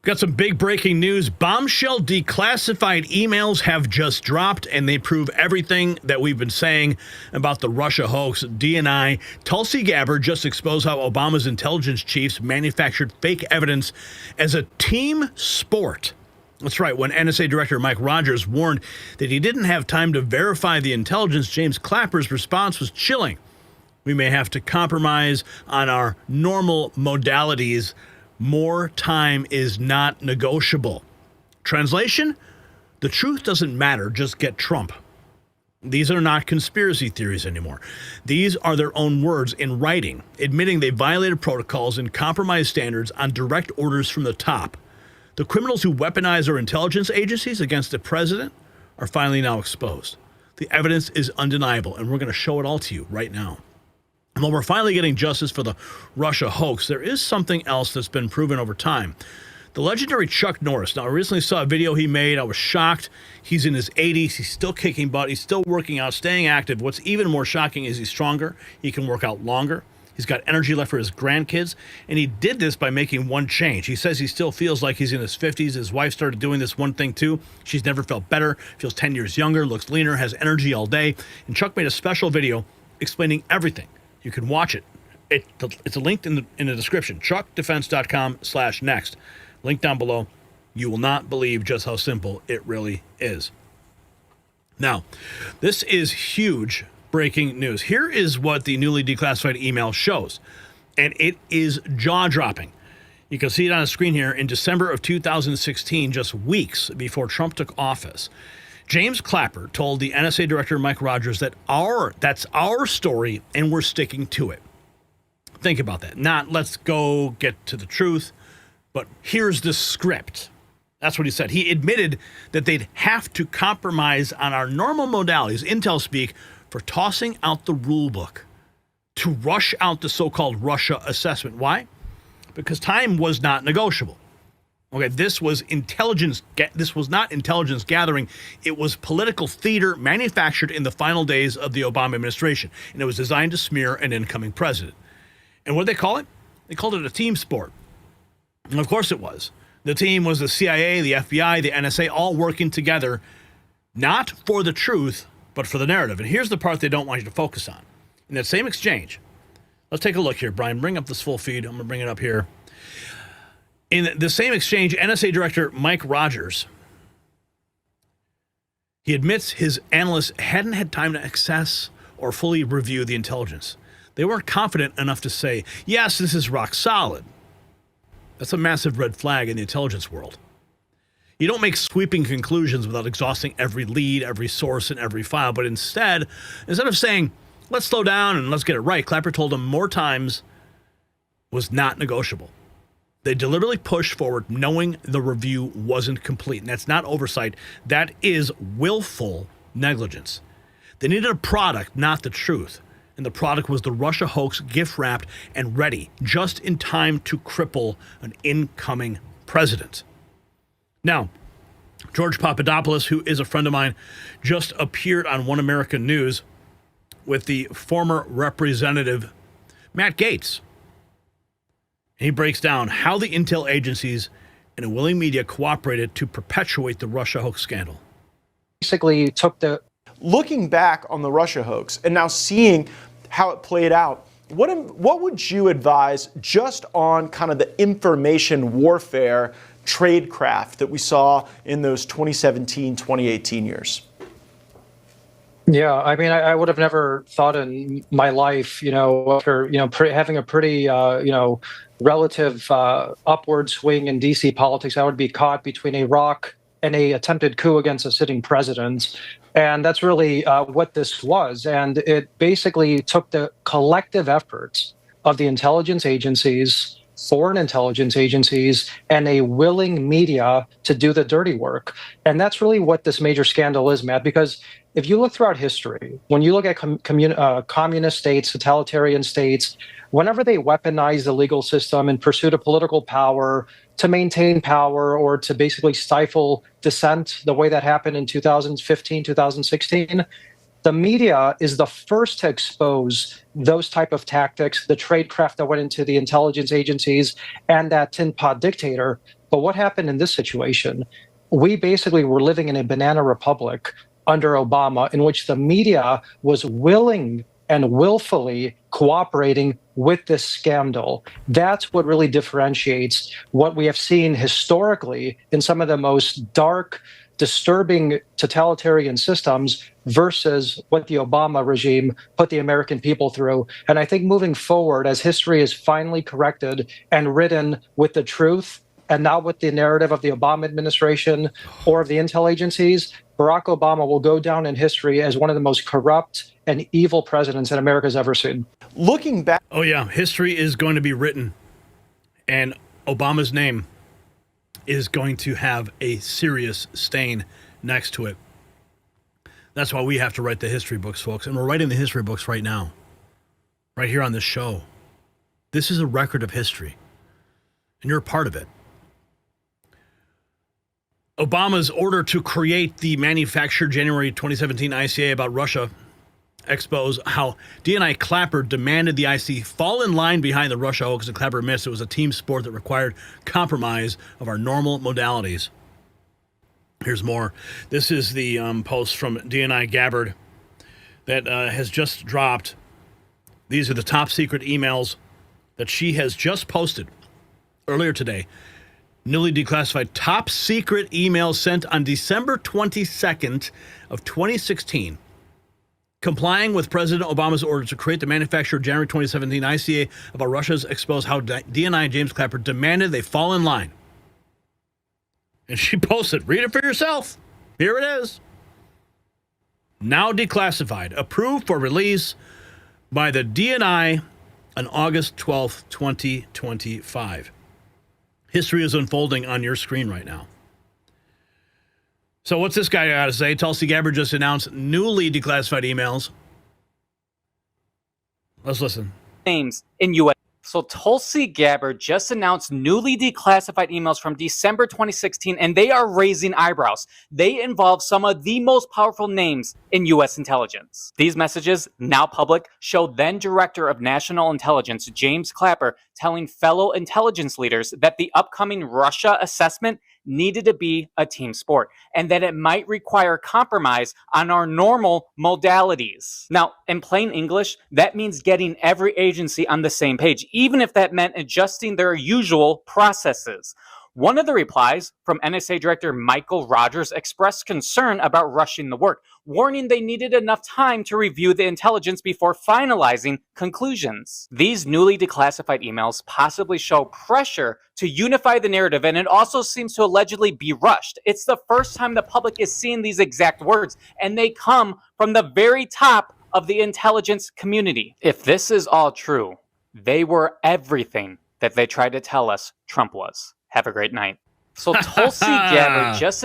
Got some big breaking news. Bombshell declassified emails have just dropped, and they prove everything that we've been saying about the Russia hoax. DNI Tulsi Gabbard just exposed how Obama's intelligence chiefs manufactured fake evidence as a team sport. That's right. When NSA Director Mike Rogers warned that he didn't have time to verify the intelligence, James Clapper's response was chilling. We may have to compromise on our normal modalities. More time is not negotiable. Translation? The truth doesn't matter, just get Trump. These are not conspiracy theories anymore. These are their own words in writing, admitting they violated protocols and compromised standards on direct orders from the top. The criminals who weaponize our intelligence agencies against the president are finally now exposed. The evidence is undeniable, and we're going to show it all to you right now. And while we're finally getting justice for the Russia hoax, there is something else that's been proven over time. The legendary Chuck Norris. Now, I recently saw a video he made. I was shocked. He's in his 80s. He's still kicking butt. He's still working out, staying active. What's even more shocking is he's stronger. He can work out longer. He's got energy left for his grandkids. And he did this by making one change. He says he still feels like he's in his 50s. His wife started doing this one thing, too. She's never felt better, feels 10 years younger, looks leaner, has energy all day. And Chuck made a special video explaining everything. You can watch it. It's a link in the description, chuckdefense.com/next. Link down below. You will not believe just how simple it really is. Now, this is huge breaking news. Here is what the newly declassified email shows, and it is jaw-dropping. You can see it on the screen here. In December of 2016, just weeks before Trump took office, James Clapper told the NSA Director Mike Rogers that that's our story and we're sticking to it. Think about that. Not let's go get to the truth, but here's the script. That's what he said. He admitted that they'd have to compromise on our normal modalities, intel speak, for tossing out the rule book to rush out the so-called Russia assessment. Why? Because time was not negotiable. Okay, this was intelligence. This was not intelligence gathering. It was political theater manufactured in the final days of the Obama administration, and it was designed to smear an incoming president. And what did they call it? They called it a team sport. And of course it was. The team was the CIA, the FBI, the NSA, all working together, not for the truth, but for the narrative. And here's the part they don't want you to focus on. In that same exchange, let's take a look here. Brian, bring up this full feed. I'm going to bring it up here. In the same exchange, NSA Director Mike Rogers, he admits his analysts hadn't had time to access or fully review the intelligence. They weren't confident enough to say, yes, this is rock solid. That's a massive red flag in the intelligence world. You don't make sweeping conclusions without exhausting every lead, every source, and every file. But instead of saying, let's slow down and let's get it right, Clapper told him more times was not negotiable. They deliberately pushed forward knowing the review wasn't complete. And that's not oversight. That is willful negligence. They needed a product, not the truth. And the product was the Russia hoax, gift-wrapped and ready, just in time to cripple an incoming president. Now, George Papadopoulos, who is a friend of mine, just appeared on One American News with the former Representative Matt Gaetz. And he breaks down how the intel agencies and a willing media cooperated to perpetuate the Russia hoax scandal. Basically took the... Looking back on the Russia hoax and now seeing how it played out, what would you advise just on kind of the information warfare tradecraft that we saw in those 2017, 2018 years? Yeah, I mean, I would have never thought in my life, after, having a pretty, relative upward swing in D.C. politics, I would be caught between a rock and a attempted coup against a sitting president. And that's really what this was. And it basically took the collective efforts of the intelligence agencies, foreign intelligence agencies, and a willing media to do the dirty work. And that's really what this major scandal is, Matt, because if you look throughout history, when you look at communist states, totalitarian states, whenever they weaponize the legal system in pursuit of political power, to maintain power, or to basically stifle dissent, the way that happened in 2015, 2016, the media is the first to expose those type of tactics, the tradecraft that went into the intelligence agencies, and that tin pot dictator But what happened in this situation? We basically were living in a banana republic under Obama, in which the media was willing and willfully cooperating with this scandal. That's what really differentiates what we have seen historically in some of the most dark, disturbing totalitarian systems versus what the Obama regime put the American people through. And I think moving forward, as history is finally corrected and written with the truth, and not with the narrative of the Obama administration or of the intel agencies, Barack Obama will go down in history as one of the most corrupt and evil presidents that America's ever seen. Looking back. Oh, yeah. History is going to be written, and Obama's name is going to have a serious stain next to it. That's why we have to write the history books, folks. And we're writing the history books right now, right here on this show. This is a record of history, and you're a part of it. Obama's order to create the manufactured January 2017 ICA about Russia expose how DNI Clapper demanded the IC fall in line behind the Russia hoax, and Clapper admits it was a team sport that required compromise of our normal modalities. Here's more. This is the post from DNI Gabbard that has just dropped. These are the top secret emails that she has just posted earlier today. Newly declassified top secret emails sent on December 22nd of 2016, complying with President Obama's order to create the manufactured January 2017 ICA about Russia's expose how DNI James Clapper demanded they fall in line. And she posted, read it for yourself. Here it is. Now declassified, approved for release by the DNI on August 12th, 2025. History is unfolding on your screen right now. So what's this guy got to say? Tulsi Gabbard just announced newly declassified emails. Let's listen. Names in U.S. So Tulsi Gabbard just announced newly declassified emails from December 2016, and they are raising eyebrows. They involve some of the most powerful names in U.S. intelligence. These messages, now public, show then Director of National Intelligence James Clapper telling fellow intelligence leaders that the upcoming Russia assessment needed to be a team sport, and that it might require compromise on our normal modalities. Now, in plain English, that means getting every agency on the same page, even if that meant adjusting their usual processes. One of the replies from NSA Director Michael Rogers expressed concern about rushing the work, warning they needed enough time to review the intelligence before finalizing conclusions. These newly declassified emails possibly show pressure to unify the narrative, and it also seems to allegedly be rushed. It's the first time the public is seeing these exact words, and they come from the very top of the intelligence community. If this is all true, they were everything that they tried to tell us Trump was. Have a great night. So Tulsi Gabbard just...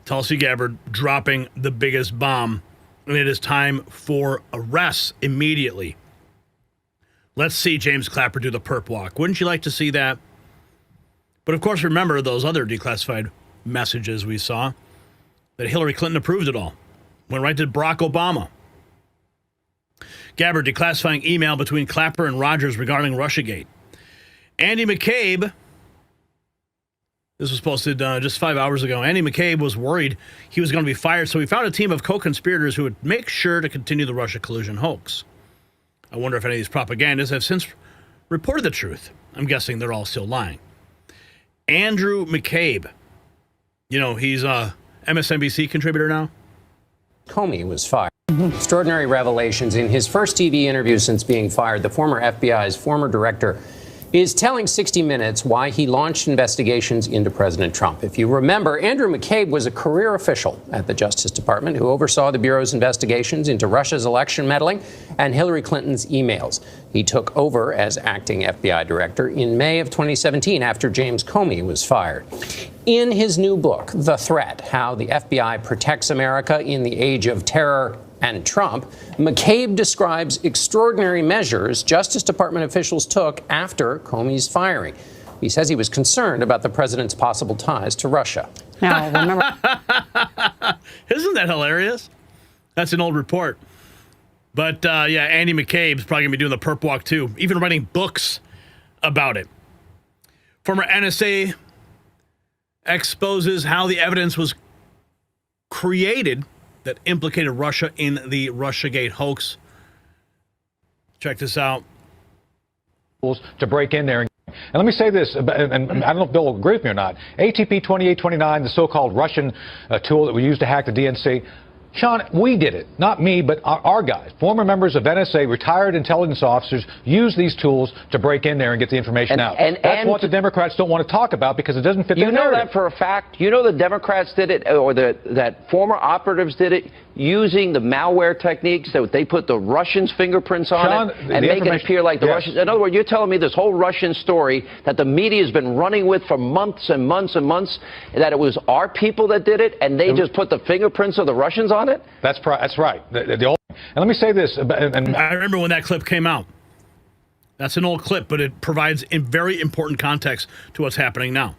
Tulsi Gabbard dropping the biggest bomb, and it is time for arrests immediately. Let's see James Clapper do the perp walk. Wouldn't you like to see that? But of course, remember those other declassified messages we saw, that Hillary Clinton approved it all. Went right to Barack Obama. Gabbard declassifying email between Clapper and Rogers regarding Russiagate. Andy McCabe... This was posted just 5 hours ago. Andy McCabe was worried he was going to be fired, so he found a team of co-conspirators who would make sure to continue the Russia collusion hoax. I wonder if any of these propagandists have since reported the truth. I'm guessing they're all still lying. Andrew McCabe. You know, he's a MSNBC contributor now. Comey was fired. Extraordinary revelations in his first TV interview since being fired. The former FBI's former director is telling 60 Minutes why he launched investigations into President Trump. If you remember, Andrew McCabe was a career official at the Justice Department who oversaw the Bureau's investigations into Russia's election meddling and Hillary Clinton's emails. He took over as acting FBI director in May of 2017 after James Comey was fired. In his new book, The Threat: How the FBI Protects America in the Age of Terror and Trump, McCabe describes extraordinary measures Justice Department officials took after Comey's firing. He says he was concerned about the president's possible ties to Russia. Now, remember... Isn't that hilarious? That's an old report. But, yeah, Andy McCabe's probably going to be doing the perp walk, too, even writing books about it. Former NSA exposes how the evidence was created that implicated Russia in the Russiagate hoax. Check this out. To break in there. And let me say this, and I don't know if Bill will agree with me or not. ATP 2829, the so-called Russian tool that we used to hack the DNC, Sean, we did it. Not me, but our guys. Former members of NSA, retired intelligence officers, use these tools to break in there and get the information out. That's what the Democrats don't want to talk about because it doesn't fit their narrative. You know that for a fact? You know the Democrats did it, or that former operatives did it, using the malware techniques that they put the Russians' fingerprints on it and make it appear like the Russians. In other words, you're telling me this whole Russian story that the media has been running with for months and months and months, that it was our people that did it, and they just put the fingerprints of the Russians on it? That's right. And let me say this. And I remember when that clip came out. That's an old clip, but it provides a very important context to what's happening now.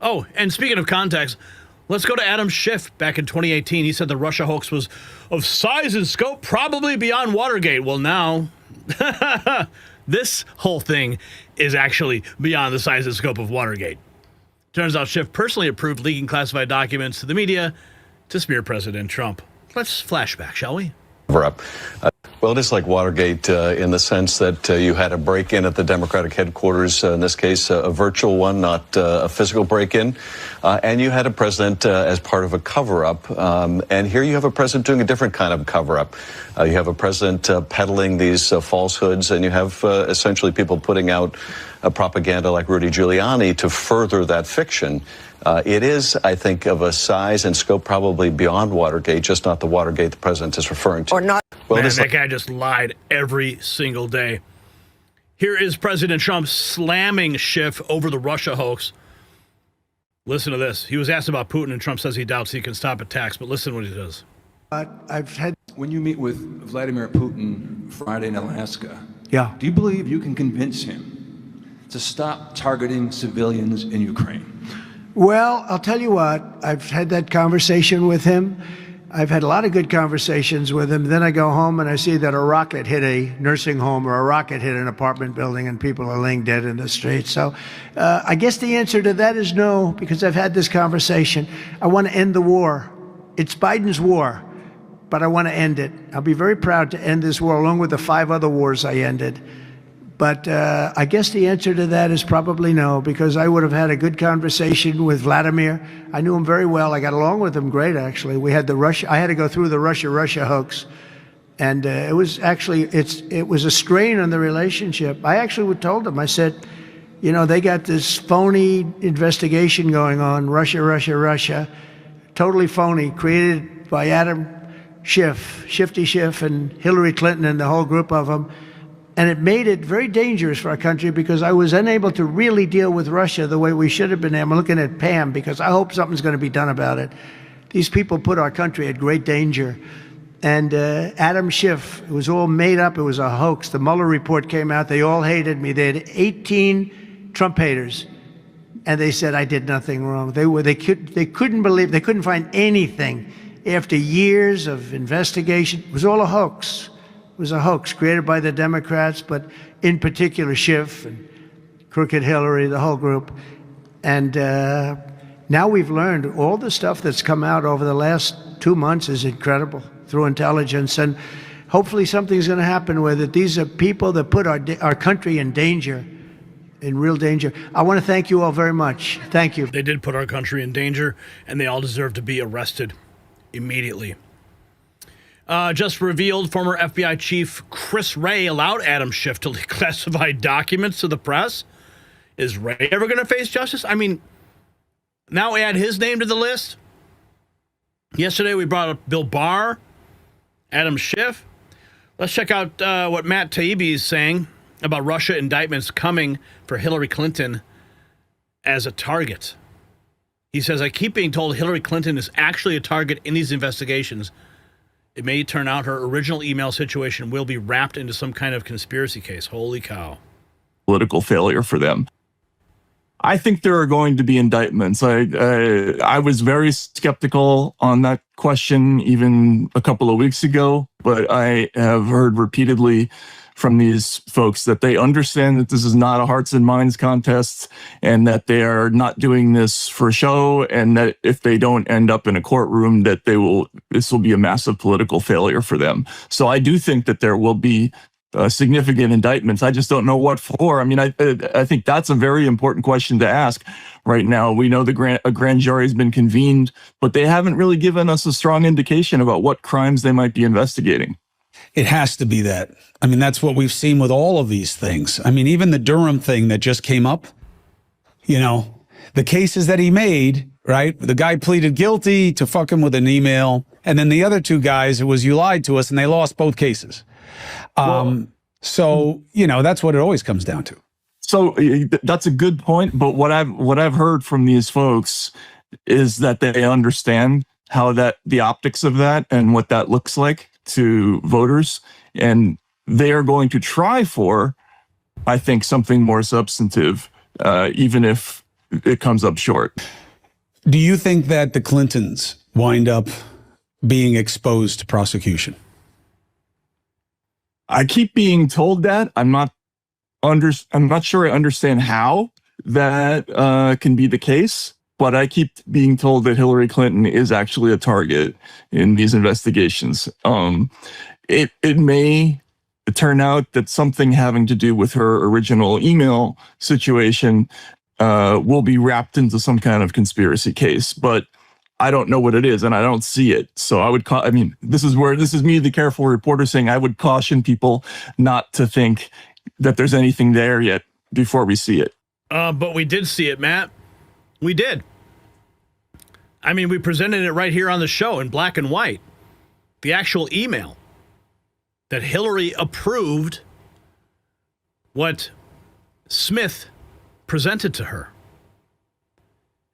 Oh, and speaking of context, let's go to Adam Schiff back in 2018. He said the Russia hoax was of size and scope probably beyond Watergate. Well, now, this whole thing is actually beyond the size and scope of Watergate. Turns out Schiff personally approved leaking classified documents to the media to smear President Trump. Let's flashback, shall we? Well, it is like Watergate in the sense that you had a break-in at the Democratic headquarters, in this case, a virtual one, not a physical break-in. And you had a president as part of a cover-up. And here you have a president doing a different kind of cover-up. You have a president peddling these falsehoods, and you have essentially people putting out propaganda like Rudy Giuliani to further that fiction. It is, I think, of a size and scope probably beyond Watergate, just not the Watergate the president is referring to. Or not. Well, man, that guy just lied every single day. Here is President Trump slamming Schiff over the Russia hoax. Listen to this. He was asked about Putin, and Trump says he doubts he can stop attacks, but listen to what he does. When you meet with Vladimir Putin Friday in Alaska, do you believe you can convince him to stop targeting civilians in Ukraine? Well, I'll tell you what, I've had that conversation with him. I've had a lot of good conversations with him. Then I go home and I see that a rocket hit a nursing home or a rocket hit an apartment building and people are laying dead in the street. So I guess the answer to that is no, because I've had this conversation. I want to end the war. It's Biden's war, but I want to end it. I'll be very proud to end this war along with the 5 other wars I ended. But I guess the answer to that is probably no, because I would have had a good conversation with Vladimir. I knew him very well. I got along with him great, actually. We had I had to go through the Russia hoax. And it was actually, it was a strain on the relationship. I actually told him, I said, you know, they got this phony investigation going on, Russia, totally phony, created by Adam Schiff, Shifty Schiff, and Hillary Clinton and the whole group of them. And it made it very dangerous for our country because I was unable to really deal with Russia the way we should have been. I'm looking at Pam because I hope something's going to be done about it. These people put our country at great danger. And Adam Schiff, it was all made up. It was a hoax. The Mueller report came out. They all hated me. They had 18 Trump haters. And they said I did nothing wrong. They couldn't believe, they couldn't find anything after years of investigation. It was all a hoax. It was a hoax created by the Democrats, but in particular Schiff and Crooked Hillary, the whole group. And now we've learned all the stuff that's come out over the last 2 months is incredible through intelligence. And hopefully something's going to happen with it. These are people that put our country in danger, in real danger. I want to thank you all very much. Thank you. They did put our country in danger, and they all deserve to be arrested immediately. Just revealed, former FBI Chief Chris Wray allowed Adam Schiff to leak classified documents to the press. Is Wray ever going to face justice? I mean, now add his name to the list. Yesterday we brought up Bill Barr, Adam Schiff. Let's check out what Matt Taibbi is saying about Russia indictments coming for Hillary Clinton as a target. He says, I keep being told Hillary Clinton is actually a target in these investigations. It may turn out her original email situation will be wrapped into some kind of conspiracy case. Holy cow. Political failure for them. I think there are going to be indictments. I was very skeptical on that question even a couple of weeks ago, but I have heard repeatedly from these folks, that they understand that this is not a hearts and minds contest, and that they are not doing this for show, and that if they don't end up in a courtroom, that this will be a massive political failure for them. So I do think that there will be significant indictments. I just don't know what for. I mean, I think that's a very important question to ask right now. We know a grand jury has been convened, but they haven't really given us a strong indication about what crimes they might be investigating. It has to be that. I mean, that's what we've seen with all of these things. I mean, even the Durham thing that just came up, you know, the cases that he made, right? The guy pleaded guilty to fucking with an email. And then the other two guys, it was you lied to us, and they lost both cases. So, you know, that's what it always comes down to. So that's a good point. But what I've heard from these folks is that they understand how the optics of that and what that looks like to voters. And they are going to try for, I think, something more substantive, even if it comes up short. Do you think that the Clintons wind up being exposed to prosecution? I keep being told that. I'm not sure I understand how that can be the case, but I keep being told that Hillary Clinton is actually a target in these investigations. It may turn out that something having to do with her original email situation will be wrapped into some kind of conspiracy case, but I don't know what it is, and I don't see it. So this is me, the careful reporter, saying I would caution people not to think that there's anything there yet before we see it. But we did see it, Matt. We did. I mean, we presented it right here on the show in black and white. The actual email that Hillary approved what Smith presented to her.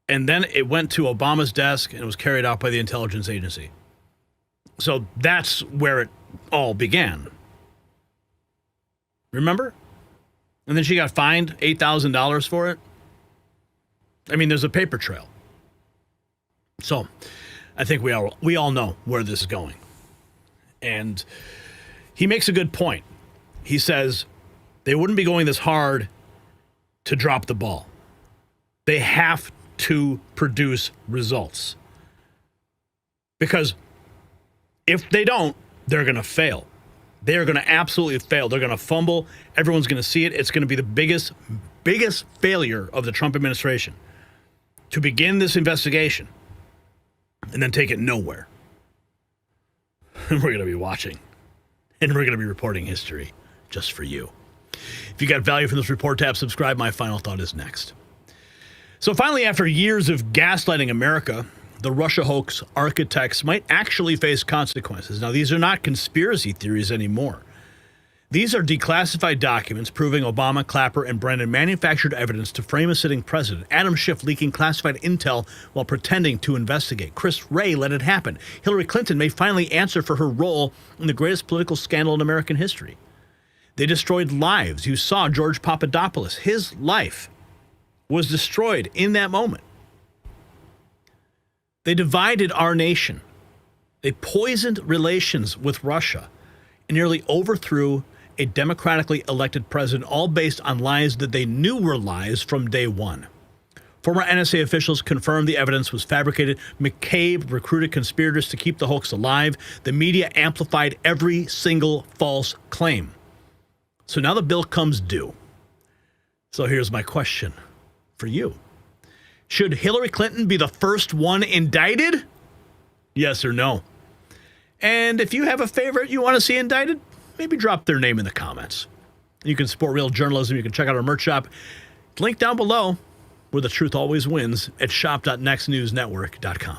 And then it went to Obama's desk and it was carried out by the intelligence agency. So that's where it all began. Remember? And then she got fined $8,000 for it. I mean, there's a paper trail. So I think we all know where this is going. And he makes a good point. He says they wouldn't be going this hard to drop the ball. They have to produce results. Because if they don't, they're going to fail. They are going to absolutely fail. They're going to fumble. Everyone's going to see it. It's going to be the biggest failure of the Trump administration to begin this investigation and then take it nowhere. And we're going to be watching. And we're going to be reporting history just for you. If you got value from this report, tap subscribe. My final thought is next. So finally, after years of gaslighting America, the Russia hoax architects might actually face consequences. Now, these are not conspiracy theories anymore. These are declassified documents proving Obama, Clapper, and Brennan manufactured evidence to frame a sitting president. Adam Schiff leaking classified intel while pretending to investigate. Chris Wray let it happen. Hillary Clinton may finally answer for her role in the greatest political scandal in American history. They destroyed lives. You saw George Papadopoulos. His life was destroyed in that moment. They divided our nation. They poisoned relations with Russia and nearly overthrew a democratically elected president, all based on lies that they knew were lies from day one. Former NSA officials confirmed the evidence was fabricated. McCabe recruited conspirators to keep the hoax alive. The media amplified every single false claim. So now the bill comes due. So here's my question for you. Should Hillary Clinton be the first one indicted? Yes or no? And if you have a favorite you want to see indicted, maybe drop their name in the comments. You can support real journalism. You can check out our merch shop. Link down below, where the truth always wins, at shop.nextnewsnetwork.com.